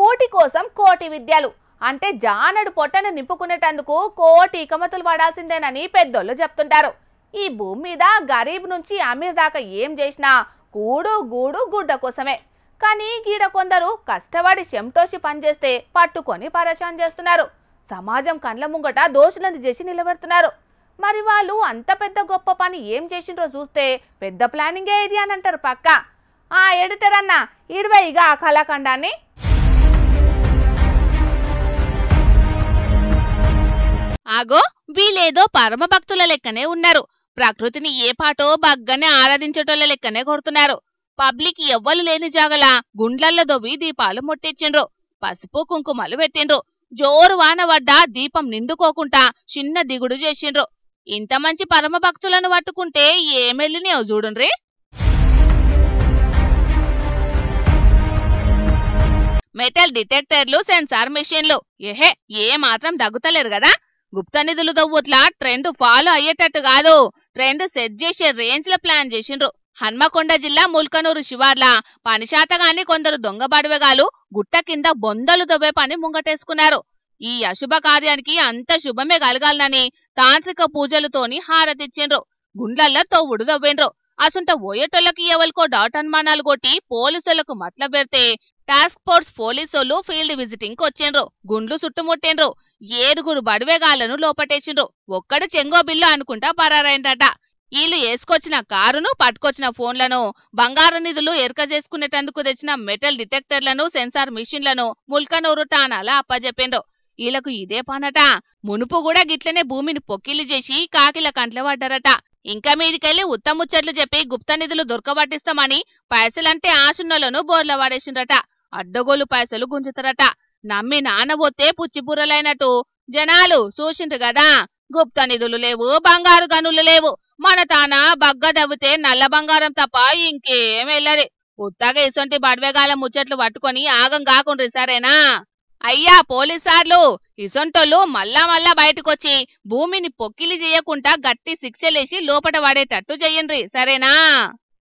కూటి కోసం కోటి విద్యలు అంటే జానడు పొట్టను నింపుకునేటందుకు కోటి ఇకమతులు పడాల్సిందేనని పెద్దోళ్ళు చెప్తుంటారు. ఈ భూమి మీద గరీబ్ నుంచి అమీర్ దాకా ఏం చేసినా కూడు గూడు గుడ్డ కోసమే. కానీ గీడ కొందరు కష్టపడి చెమటోసి పనిచేస్తే పట్టుకొని పరేషాన్ చేస్తున్నారు. సమాజం కండ్ల ముంగట దోషులను చేసి నిలబెడుతున్నారు. మరి వాళ్ళు అంత పెద్ద గొప్ప పని ఏం చేసిండ్రో చూస్తే పెద్ద ప్లానింగే ఇది అని అంటారు పక్క. ఆ ఎడిటర్ అన్న ఇడివైగా ఆ కళాఖండాన్ని. ఆగో వీలేదో పరమ భక్తుల లెక్కనే ఉన్నారు. ప్రకృతిని ఏ పాటో బగ్గనే ఆరాధించేటోళ్ల లెక్కనే కొడుతున్నారు. పబ్లిక్ ఎవ్వలు లేని జాగల గుండ్లల్లో దొవ్వి దీపాలు ముట్టించిండ్రు. పసుపు కుంకుమలు పెట్టిండ్రు. జోరు వాన వడ్డా దీపం నిండుకోకుండా చిన్న దిగుడు చేసిండ్రు. ఇంత మంచి పరమ భక్తులను పట్టుకుంటే ఏమెళ్ళినాయో చూడుండ్రి. మెటల్ డిటెక్టర్లు, సెన్సార్ మిషన్లు ఏహే ఏ మాత్రం దగ్గుతలేరు కదా. గుప్త నిధులు దవ్వుట్లా ట్రెండ్ ఫాలో అయ్యేటట్టు కాదు, ట్రెండ్ సెట్ చేసే రేంజ్ లో ప్లాన్ చేసిండ్రు. హన్మకొండ జిల్లా ముల్కనూరు శివార్ల పనిశాతగాని కొందరు దొంగ బడివెగాలు గుట్ట కింద బొందలు దవ్వే పని ముంగటేసుకున్నారు. ఈ అశుభ కార్యానికి అంత శుభమే కలగాలనని తాంత్రిక పూజలతోని హారతిచ్చిండ్రు. గుండ్లల్లో తవ్వుడు దవ్వేండ్రు. అసుంట ఓయేటోళ్ళకి ఎవరికో డౌట్ అనుమానాలు కొట్టి పోలీసులకు మతల పెడితే టాస్క్ ఫోర్స్ పోలీసులు ఫీల్డ్ విజిటింగ్ వచ్చిండ్రు. గుండ్లు చుట్టుముట్టిండ్రు. 7 బడివేగాళ్లను లోపటేసిండ్రు. ఒక్కడు చెంగో బిల్లు అనుకుంటా పరారైందట. వీళ్ళు వేసుకొచ్చిన కారును, పట్టుకొచ్చిన ఫోన్లను, బంగారు నిధులు ఎరక చేసుకునేటందుకు తెచ్చిన మెటల్ డిటెక్టర్లను, సెన్సార్ మిషన్లను ముల్కనూరు ఠాణాల అప్పజెప్పిండ్రు. వీళ్లకు ఇదే పనట. మునుపు కూడా గిట్లనే భూమిని పొక్కిలి చేసి కాకిల కంట్ల పడ్డారట. ఇంకా మీదికెళ్లి ఉత్తముచ్చట్లు చెప్పి గుప్త నిధులు దొరకబట్టిస్తామని పైసలంటే ఆశున్నలను బోర్ల వాడేసిండ్రట. అడ్డగోలు పైసలు గుంజుతారట. నమ్మి నానబోతే పుచ్చిపుర్రలైనట్టు జనాలు చూసిండ్రు గదా. గుప్త నిధులు లేవు, బంగారు గనులు లేవు. మన తాన బగ్గ దవ్వితే నల్ల బంగారం తప్ప ఇంకేం వెళ్ళరి. ఉత్తగా ఇసొంటి బడివేగాల ముచ్చట్లు పట్టుకొని ఆగం కాకుండ్రి సరేనా. అయ్యా పోలీసార్లు, ఇసొంటోళ్ళు మళ్ళా బయటకొచ్చి భూమిని పొక్కిలి చేయకుండా గట్టి శిక్షలేసి లోపట పడేటట్టు చెయ్యండ్రి సరేనా.